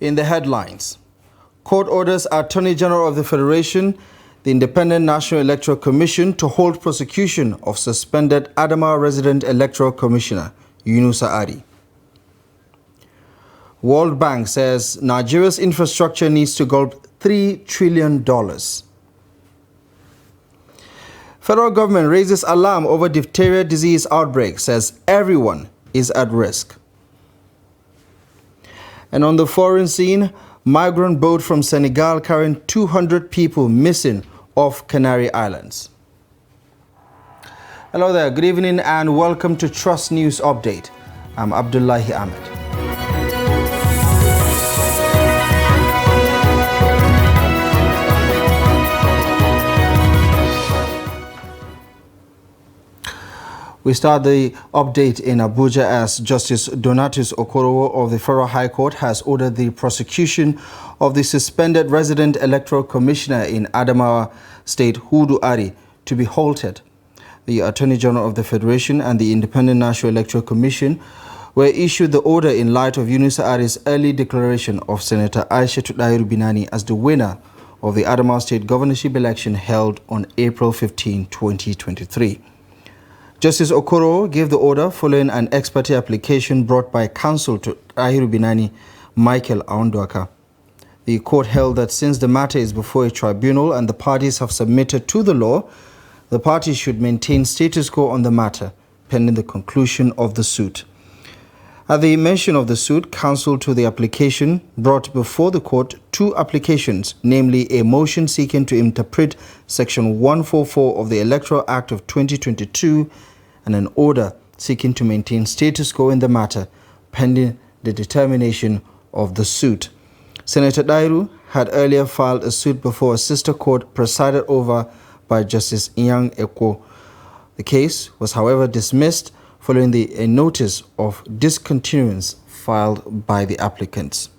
In the headlines, court orders Attorney General of the Federation, the Independent National Electoral Commission to hold prosecution of suspended Adamawa resident Electoral Commissioner Yunusa Ari. World Bank says Nigeria's infrastructure needs to gulp $3 trillion. Federal government raises alarm over diphtheria disease outbreak, says everyone is at risk. And on the foreign scene, migrant boat from Senegal carrying 200 people missing off Canary Islands. Hello there, good evening and welcome to Trust News Update. I'm Abdullahi Ahmed. We start the update in Abuja as Justice Donatus Okorowo of the Federal High Court has ordered the prosecution of the suspended resident electoral commissioner in Adamawa State, Hudu Ari, to be halted. The Attorney General of the Federation and the Independent National Electoral Commission were issued the order in light of Yunusa Ari's early declaration of Senator Aishatu Dairu Binani as the winner of the Adamawa State governorship election held on April 15, 2023. Justice Okoro gave the order following an ex parte application brought by counsel to Dairu Binani, Michael Aondoaka. The court held that since the matter is before a tribunal and the parties have submitted to the law, the parties should maintain status quo on the matter pending the conclusion of the suit. At the mention of the suit, counsel to the application brought before the court two applications, namely a motion seeking to interpret Section 144 of the Electoral Act of 2022 and an order seeking to maintain status quo in the matter pending the determination of the suit. Senator Dairu had earlier filed a suit before a sister court presided over by Justice Inyang Ekwo. The case was, however, dismissed following a notice of discontinuance filed by the applicants.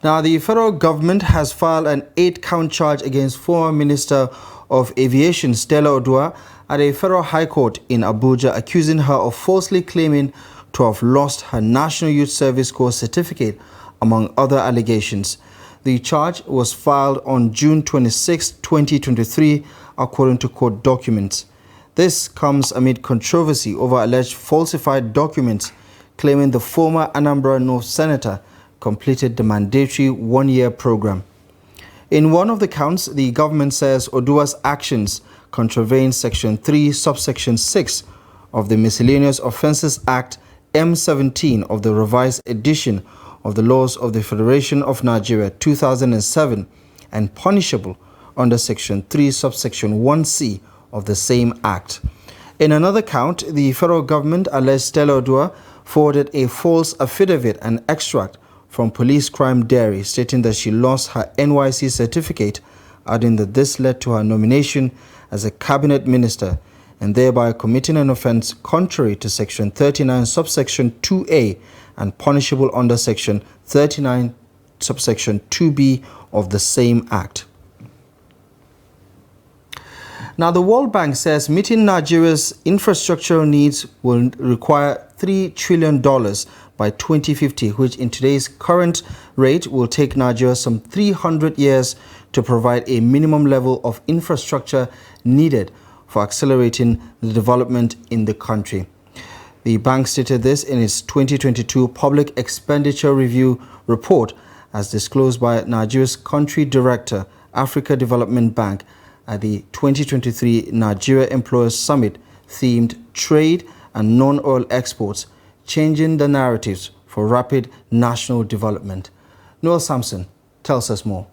Now, the federal government has filed an 8-count charge against former Minister of Aviation Stella Odua at a federal high court in Abuja, accusing her of falsely claiming to have lost her National Youth Service Corps certificate, among other allegations. The charge was filed on June 26, 2023, according to court documents. This comes amid controversy over alleged falsified documents claiming the former Anambra North Senator completed the mandatory one-year program. In one of the counts, the government says Odua's actions contravene Section 3, subsection 6 of the Miscellaneous Offences Act M17 of the revised edition of the Laws of the Federation of Nigeria 2007 and punishable under Section 3, subsection 1C of the same act. In another count, the federal government alleged Stella Odua forwarded a false affidavit and extract from Police Crime Diary stating that she lost her NYC certificate, adding that this led to her nomination as a cabinet minister and thereby committing an offense contrary to Section 39, subsection 2A and punishable under Section 39, subsection 2B of the same act. Now, the World Bank says meeting Nigeria's infrastructural needs will require $3 trillion by 2050, which in today's current rate will take Nigeria some 300 years to provide a minimum level of infrastructure needed for accelerating the development in the country. The bank stated this in its 2022 Public Expenditure Review report, as disclosed by Nigeria's Country Director, Africa Development Bank, at the 2023 Nigeria Employers Summit themed Trade and Non-Oil Exports, Changing the Narratives for Rapid National Development. Noel Sampson tells us more.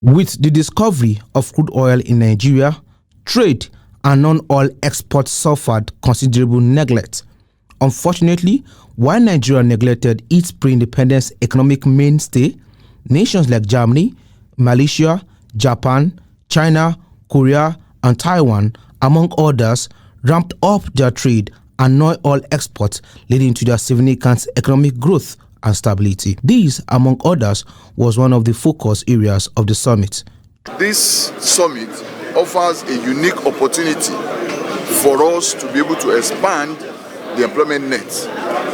With the discovery of crude oil in Nigeria, trade and non-oil exports suffered considerable neglect. Unfortunately, while Nigeria neglected its pre-independence economic mainstay, nations like Germany, Malaysia, Japan, China, Korea, and Taiwan, among others, ramped up their trade and non-oil exports, leading to their significant economic growth and stability. This, among others, was one of the focus areas of the summit. This summit offers a unique opportunity for us to be able to expand the employment net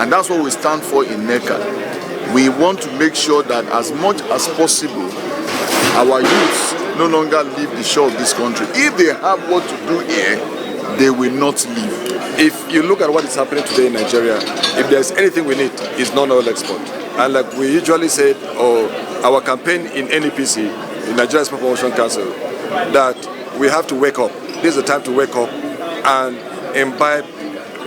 And that's what we stand for in NECA. We want to make sure that as much as possible, our youths no longer leave the shore of this country. If they have what to do here, they will not leave. If you look at what is happening today in Nigeria, if there's anything we need, it's non-oil export. And like we usually said, or our campaign in NEPC, in Nigeria Export Promotion Council, that we have to wake up. This is the time to wake up and imbibe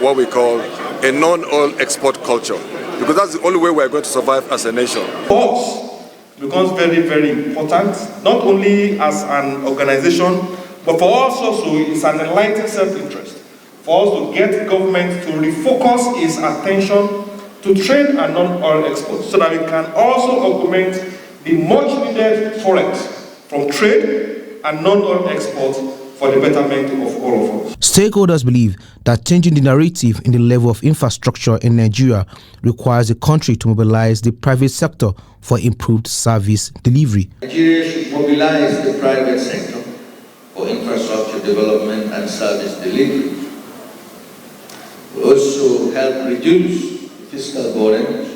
what we call a non-oil export culture, because that's the only way we're going to survive as a nation. For us, it becomes very, very important, not only as an organization, but for us also, it's an enlightened self-interest for us to get government to refocus its attention to trade and non-oil exports, so that we can also augment the much-needed forex from trade and non-oil exports for the betterment of all of us. Stakeholders believe that changing the narrative in the level of infrastructure in Nigeria requires the country to mobilize the private sector for improved service delivery. Nigeria should mobilize the private sector for infrastructure development and service delivery. We also help reduce fiscal burden.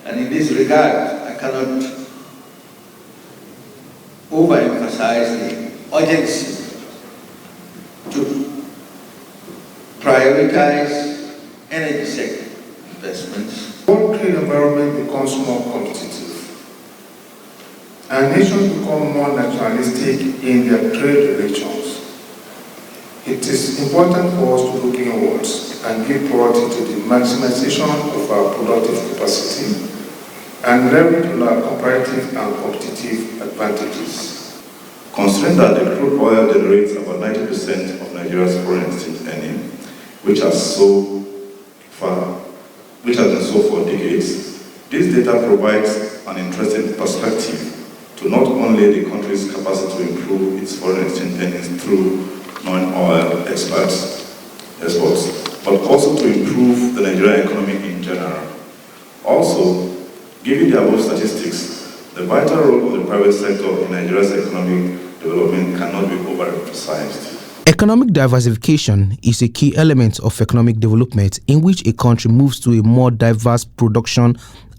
And in this regard, I cannot overemphasize the urgency to prioritize energy sector investments. The world trade environment becomes more competitive, and nations become more nationalistic in their trade relations. It is important for us to look inwards and give priority to the maximization of our productive capacity and leverage on our comparative and competitive advantages. Considering that the crude oil generates about 90% of Nigeria's foreign exchange earning, which has been so for decades, this data provides an interesting perspective to not only the country's capacity to improve its foreign exchange earnings through non-oil exports, but also to improve the Nigerian economy in general. Also, given the above statistics, the vital role of the private sector in Nigeria's economic development cannot be overemphasized. Economic diversification is a key element of economic development in which a country moves to a more diverse production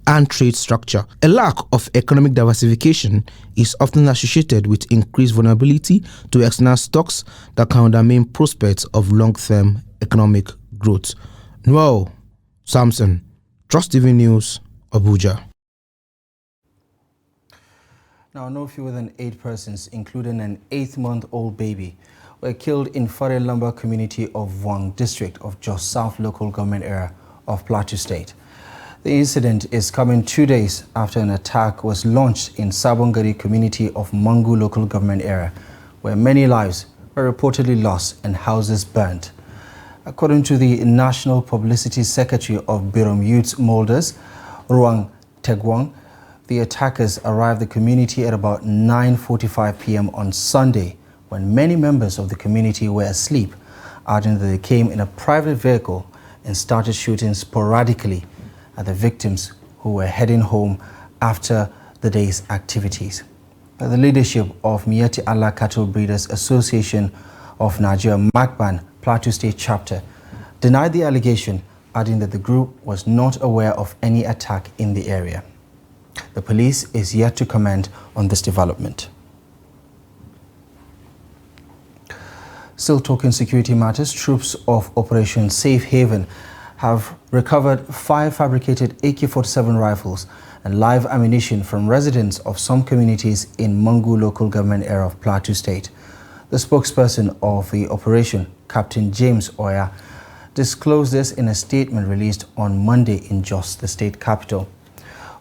and trade structure. A lack of economic diversification is often associated with increased vulnerability to external shocks that can undermine prospects of long-term economic growth. Noel Samson, Trust TV News, Abuja. Now, no fewer than 8 persons, including an 8-month-old baby, were killed in Fare Lumber community of Vuang district of Jos South local government area of Plateau State. The incident is coming 2 days after an attack was launched in Sabon Gari community of Mangu local government area, where many lives were reportedly lost and houses burnt. According to the National Publicity Secretary of Birom Youth Molders, Ruang Tegwang, the attackers arrived the community at about 9:45 p.m. on Sunday, when many members of the community were asleep, adding that they came in a private vehicle and started shooting sporadically at the victims who were heading home after the day's activities. The leadership of Miyetti Allah Cattle Breeders Association of Nigeria, MACBAN, Plateau State Chapter, denied the allegation, adding that the group was not aware of any attack in the area. The police is yet to comment on this development. Still talking security matters, troops of Operation Safe Haven have recovered 5 fabricated AK-47 rifles and live ammunition from residents of some communities in Mangu local government area of Plateau State. The spokesperson of the operation, Captain James Oya, disclosed this in a statement released on Monday in Jos, the state capital.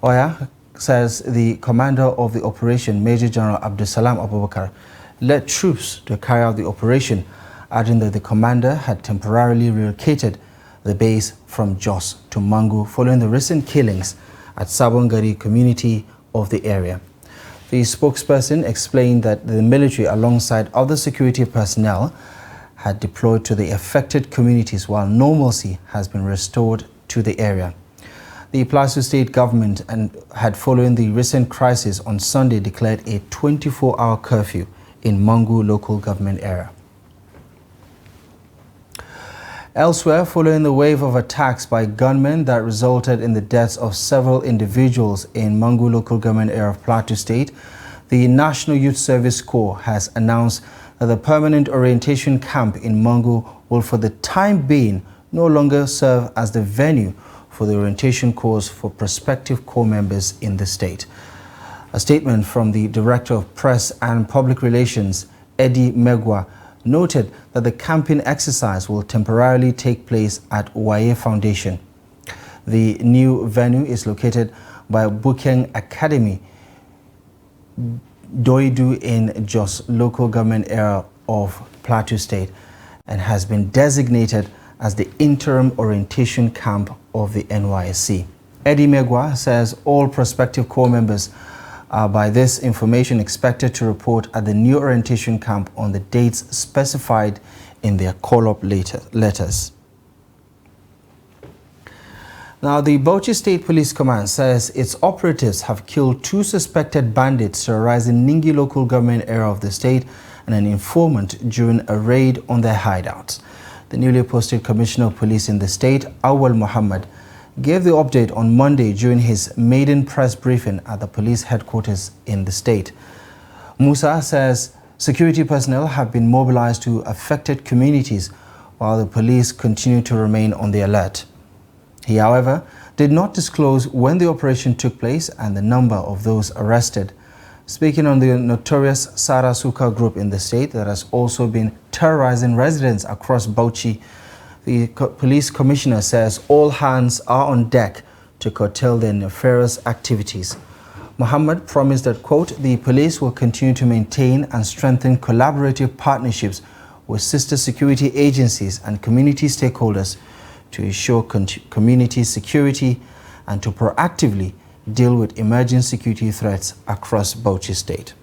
Oya says the commander of the operation, Major General Abdusalam Abubakar, led troops to carry out the operation, adding that the commander had temporarily relocated the base from Jos to Mangu following the recent killings at Sabon Gari community of the area. The spokesperson explained that the military, alongside other security personnel, had deployed to the affected communities while normalcy has been restored to the area. The Plateau State government had, following the recent crisis on Sunday, declared a 24-hour curfew in Mangu local government area. Elsewhere, following the wave of attacks by gunmen that resulted in the deaths of several individuals in Mangu local government area of Plateau State, the National Youth Service Corps has announced that the permanent orientation camp in Mangu will for the time being no longer serve as the venue for the orientation course for prospective corps members in the state. A statement from the Director of Press and Public Relations, Eddie Megwa, noted that the camping exercise will temporarily take place at Waye Foundation. The new venue is located by Bukeng Academy, Doidu in Jos local government area of Plateau State, and has been designated as the interim orientation camp of the NYSC. Eddie Megwa says all prospective corps members are by this information expected to report at the new orientation camp on the dates specified in their call-up letters. Now, the Bauchi State Police Command says its operatives have killed 2 suspected bandits terrorizing Ningi local government area of the state and an informant during a raid on their hideouts. The newly posted Commissioner of Police in the state, Awal Muhammad, gave the update on Monday during his maiden press briefing at the police headquarters in the state. Musa says security personnel have been mobilized to affected communities while the police continue to remain on the alert. He, however, did not disclose when the operation took place and the number of those arrested. Speaking on the notorious Sarasuka group in the state that has also been terrorizing residents across Bauchi, the police commissioner says all hands are on deck to curtail their nefarious activities. Muhammad promised that, quote, the police will continue to maintain and strengthen collaborative partnerships with sister security agencies and community stakeholders to ensure community security and to proactively deal with emerging security threats across Bauchi State.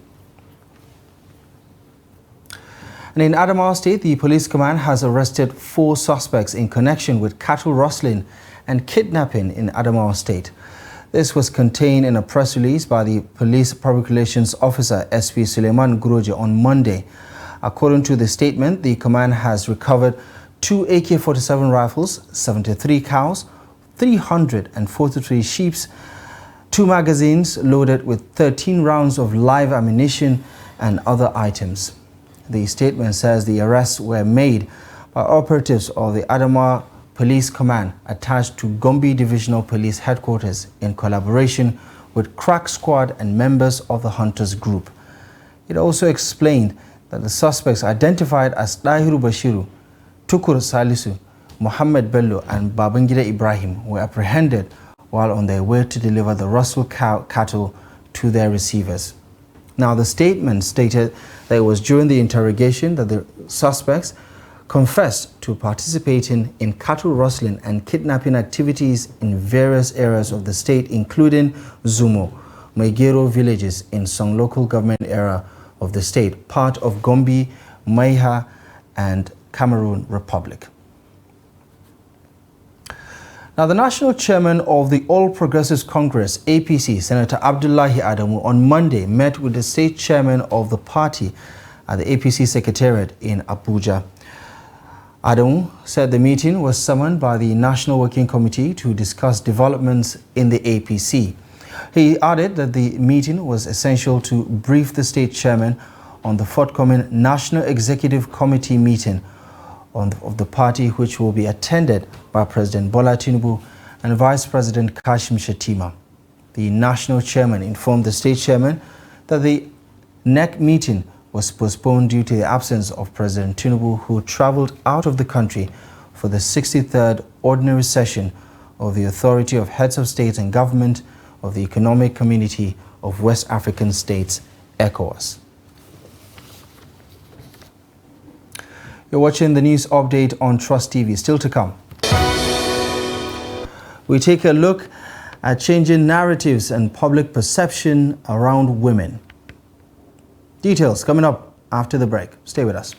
And in Adamawa State, the police command has arrested 4 suspects in connection with cattle rustling and kidnapping in Adamawa State. This was contained in a press release by the Police Public Relations Officer SP Suleiman Guroje on Monday. According to the statement, the command has recovered 2 AK-47 rifles, 73 cows, 343 sheep, 2 magazines loaded with 13 rounds of live ammunition and other items. The statement says the arrests were made by operatives of the Adamawa Police Command attached to Gombe Divisional Police Headquarters in collaboration with Crack Squad and members of the Hunters Group. It also explained that the suspects identified as Dahiru Bashiru, Tukur Salisu, Mohammed Bello and Babangida Ibrahim were apprehended while on their way to deliver the Russell cattle to their receivers. Now, the statement stated that it was during the interrogation that the suspects confessed to participating in cattle rustling and kidnapping activities in various areas of the state, including Zumo, Maigero villages in some local government area of the state, part of Gombe, Maiha, and Cameroon Republic. Now, the national chairman of the All Progressives Congress, APC, Senator Abdullahi Adamu, on Monday met with the state chairman of the party at the APC Secretariat in Abuja. Adamu said the meeting was summoned by the National Working Committee to discuss developments in the APC. He added that the meeting was essential to brief the state chairman on the forthcoming National Executive Committee meeting of the party, which will be attended by President Bola Tinubu and Vice President Kashim Shettima. The national chairman informed the state chairman that the NEC meeting was postponed due to the absence of President Tinubu, who traveled out of the country for the 63rd ordinary session of the Authority of Heads of State and Government of the Economic Community of West African States, ECOWAS. You're watching the news update on Trust TV. Still to come, we take a look at changing narratives and public perception around women. Details coming up after the break. Stay with us.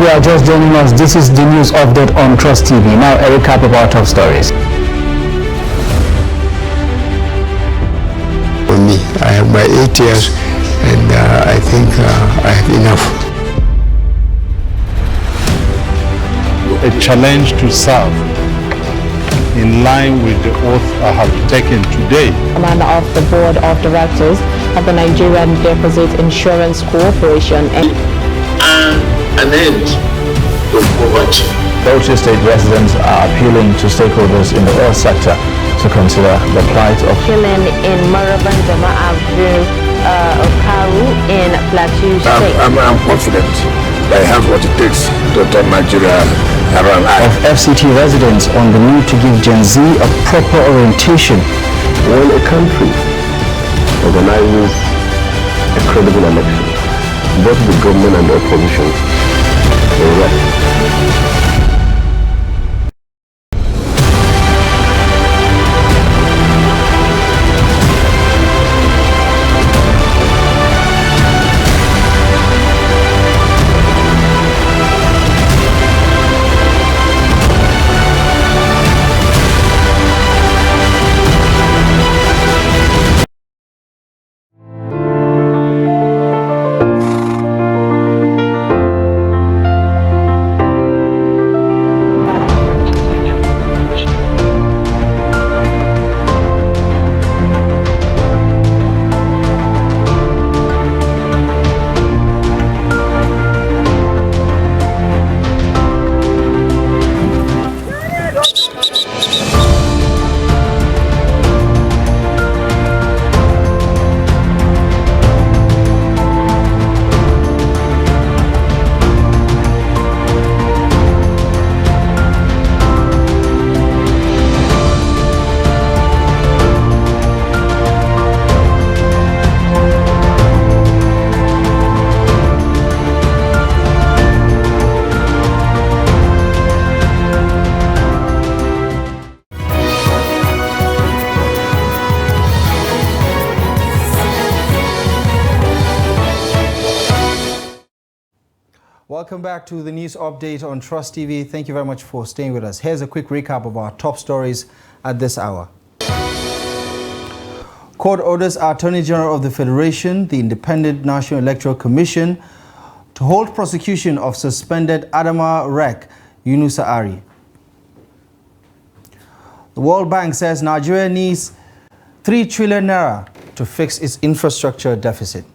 you are just joining us, this is the news update on Trust TV. Now, a recap of our top stories. For me, I have my 8 years, and I think I have enough. A challenge to serve in line with the oath I have taken today. Commander of the Board of Directors of the Nigerian Deposit Insurance Corporation and an end to poverty. Bauchi State residents are appealing to stakeholders in the oil sector to consider the plight of killing in Maraban Jama'a Okaru in Plateau State. I'm confident that I have what it takes to turn Nigeria around. Of FCT residents on the need to give Gen Z a proper orientation. When a country organizes a credible election, both the government and the opposition will work. Welcome back to the news update on Trust TV. Thank you very much for staying with us. Here's a quick recap of our top stories at this hour. Court orders Attorney General of the Federation, the Independent National Electoral Commission, to hold prosecution of suspended Adama Rek Yunusa Ari. The World Bank says Nigeria needs 3 trillion naira to fix its infrastructure deficit.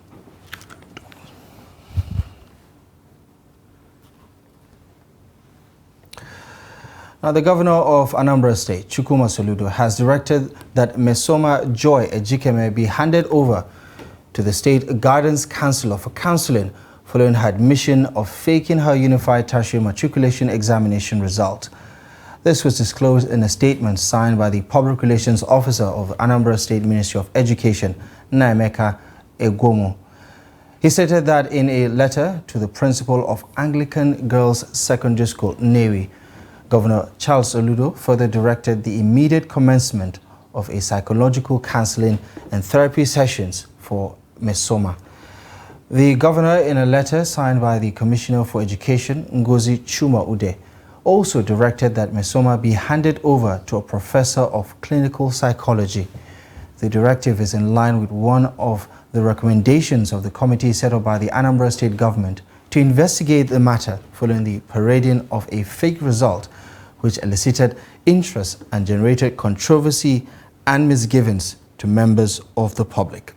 Now, the governor of Anambra State, Chukwuma Soludo, has directed that Mesoma Joy Ejikeme be handed over to the State Guidance Counselor for counseling following her admission of faking her Unified Tertiary Matriculation Examination result. This was disclosed in a statement signed by the Public Relations Officer of Anambra State Ministry of Education, Naemeka Egwomo. He stated that in a letter to the principal of Anglican Girls Secondary School, Newi, Governor Charles Soludo further directed the immediate commencement of a psychological counseling and therapy sessions for Mesoma. The governor, in a letter signed by the Commissioner for Education, Ngozi Chuma Ude, also directed that Mesoma be handed over to a professor of clinical psychology. The directive is in line with one of the recommendations of the committee set up by the Anambra State government to investigate the matter following the parading of a fake result which elicited interest and generated controversy and misgivings to members of the public.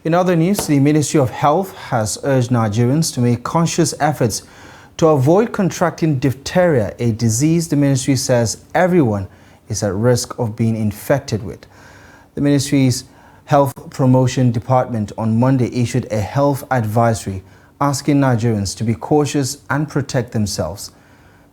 In other news, the Ministry of Health has urged Nigerians to make conscious efforts to avoid contracting diphtheria, a disease the ministry says everyone is at risk of being infected with. The ministry's Health Promotion Department on Monday issued a health advisory asking Nigerians to be cautious and protect themselves.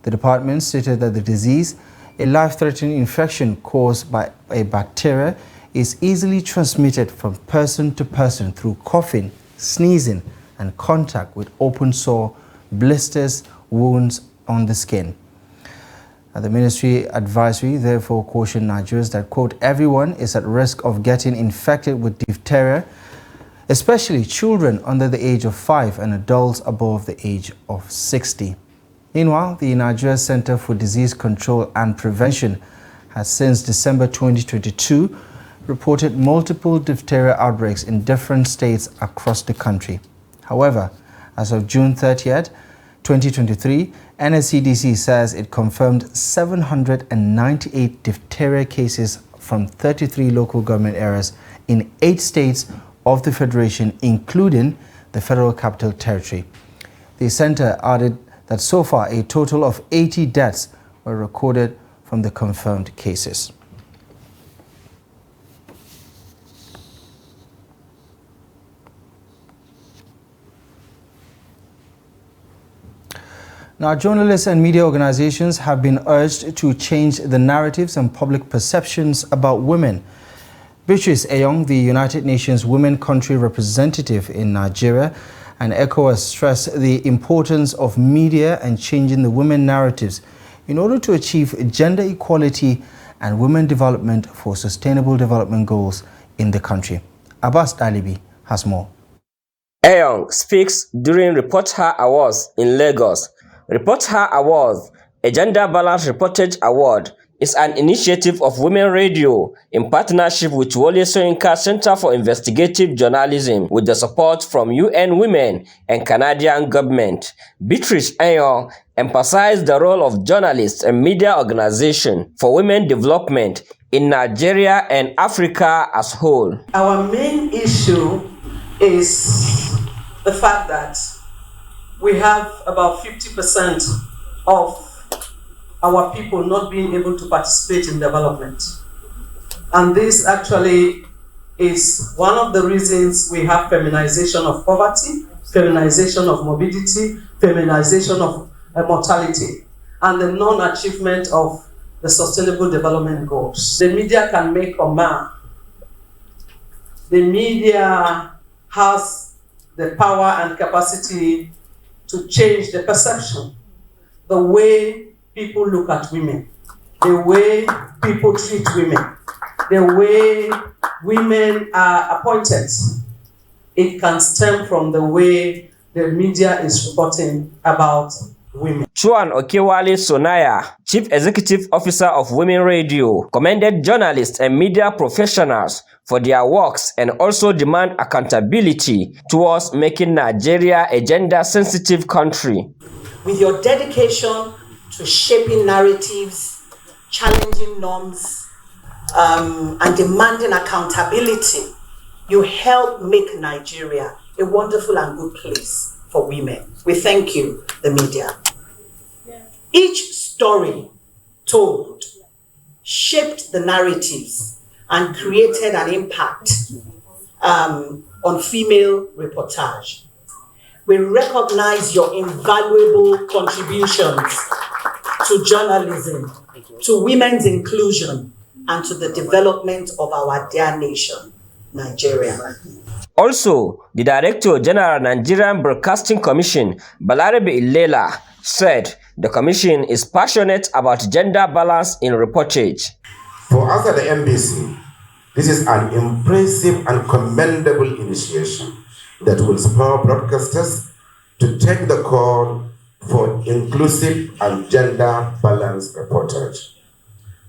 The department stated that the disease, a life-threatening infection caused by a bacteria, is easily transmitted from person to person through coughing, sneezing, and contact with open sore, blisters, wounds on the skin. The ministry advisory therefore cautioned Nigerians that, quote, everyone is at risk of getting infected with diphtheria. especially children under the age of 5 and adults above the age of 60. Meanwhile, the Nigeria Center for Disease Control and Prevention has since December 2022 reported multiple diphtheria outbreaks in different states across the country. However, as of June 30th, 2023, NSCDC says it confirmed 798 diphtheria cases from 33 local government areas in 8 states of the Federation, including the Federal Capital Territory. The center added that so far a total of 80 deaths were recorded from the confirmed cases. Now, journalists and media organizations have been urged to change the narratives and public perceptions about women. Beatrice Eyong, the United Nations Women Country Representative in Nigeria, and ECOWAS stressed the importance of media and changing the women narratives in order to achieve gender equality and women development for sustainable development goals in the country. Abbas Dalibi has more. Eyong speaks during Report Her Awards in Lagos. Report Her Awards, a gender balance reportage award, is an initiative of Women Radio in partnership with Wole Soyinka Center for Investigative Journalism with the support from UN Women and Canadian government. Beatrice Eyong emphasized the role of journalists and media organizations for women development in Nigeria and Africa as whole. Our main issue is the fact that we have about 50% of our people not being able to participate in development. And this actually is one of the reasons we have feminization of poverty, feminization of morbidity, feminization of mortality, and the non-achievement of the Sustainable Development Goals. The media can make or mar. The media has the power and capacity to change the perception, the way people look at women, the way people treat women, the way women are appointed. It can stem from the way the media is reporting about women. Chuan Okewale Sonaya, Chief Executive Officer of Women Radio, commended journalists and media professionals for their works and also demand accountability towards making Nigeria a gender-sensitive country. With your dedication to shaping narratives, challenging norms, and demanding accountability, you help make Nigeria a wonderful and good place for women. We thank you, the media. Each story told shaped the narratives and created an impact on female reportage. We recognize your invaluable contributions to journalism, to women's inclusion, and to the development of our dear nation, Nigeria. Also, the Director General Nigerian Broadcasting Commission, Balarabe Ilela, said the commission is passionate about gender balance in reportage. For us at the NBC, this is an impressive and commendable initiation that will spur broadcasters to take the call for inclusive and gender-balanced reportage.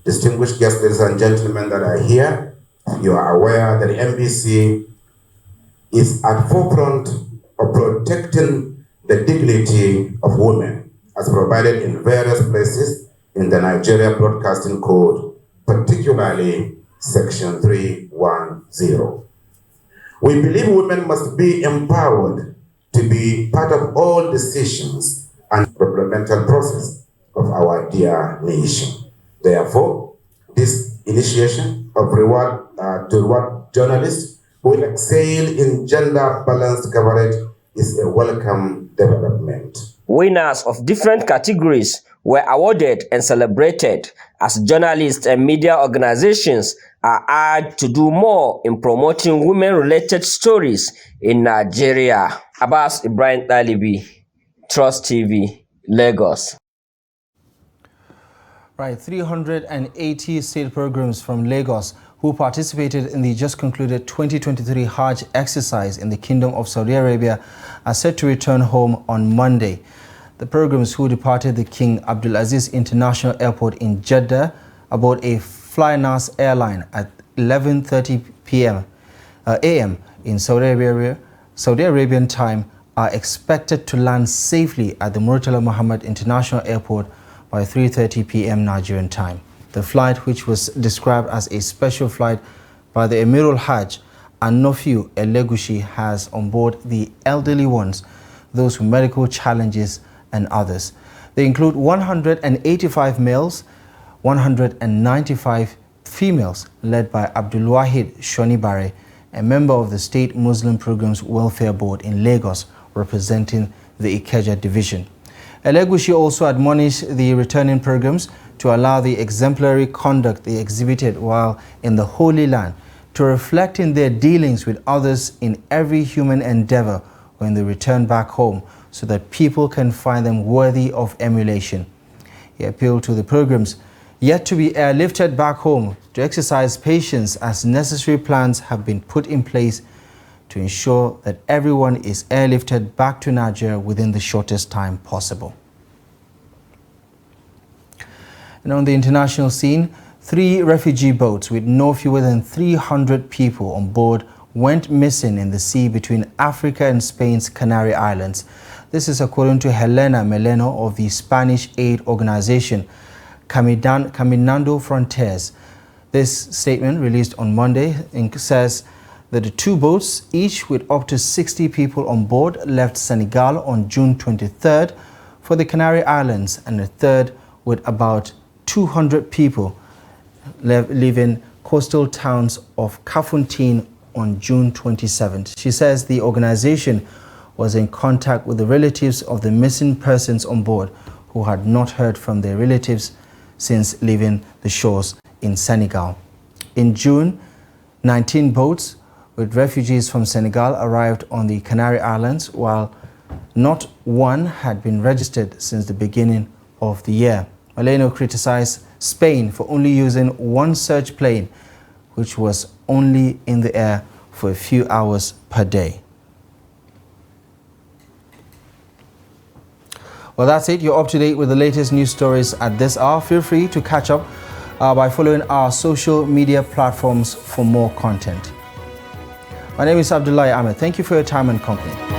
Distinguished guests, ladies and gentlemen that are here, you are aware that the NBC is at forefront of protecting the dignity of women as provided in various places in the Nigeria Broadcasting Code, particularly Section 310. We believe women must be empowered to be part of all decisions and developmental process of our dear nation. Therefore, this initiation of reward journalists who will excel in gender-balanced coverage is a welcome development. Winners of different categories were awarded and celebrated as journalists and media organizations are urged to do more in promoting women-related stories in Nigeria. Abbas Ibrahim Dalibi, Trust TV, Lagos. Right, 380 state programs from Lagos who participated in the just concluded 2023 Hajj exercise in the Kingdom of Saudi Arabia are set to return home on Monday. The pilgrims who departed the King Abdulaziz International Airport in Jeddah aboard a Flynas airline at 11:30 a.m. in Saudi Arabian time are expected to land safely at the Murtala Muhammad International Airport by 3:30 p.m. Nigerian time. The flight, which was described as a special flight by the Emirul Hajj Anofiu Elegushi, has on board the elderly ones, those with medical challenges and others. They include 185 males, 195 females, led by Abdulwahid Shonibare, a member of the State Muslim Programs Welfare Board in Lagos, representing the Ikeja division. Elegushi also admonished the returning pilgrims to allow the exemplary conduct they exhibited while in the Holy Land to reflect in their dealings with others in every human endeavor when they return back home, so that people can find them worthy of emulation. He appealed to the pilgrims yet to be airlifted back home to exercise patience, as necessary plans have been put in place to ensure that everyone is airlifted back to Nigeria within the shortest time possible. And on the international scene, 3 refugee boats with no fewer than 300 people on board went missing in the sea between Africa and Spain's Canary Islands. This is according to Helena Meleno of the Spanish aid organization Caminando Frontiers. This statement, released on Monday, says that the 2 boats, each with up to 60 people on board, left Senegal on June 23rd for the Canary Islands, and the third with about 200 people leaving coastal towns of Kafountine on June 27th. She says the organization was in contact with the relatives of the missing persons on board, who had not heard from their relatives since leaving the shores in Senegal. In June, 19 boats with refugees from Senegal arrived on the Canary Islands, while not one had been registered since the beginning of the year. Meleno criticized Spain for only using 1 search plane, which was only in the air for a few hours per day. Well, that's it. You're up to date with the latest news stories at this hour. Feel free to catch up by following our social media platforms for more content. My name is Abdullahi Ahmed. Thank you for your time and company.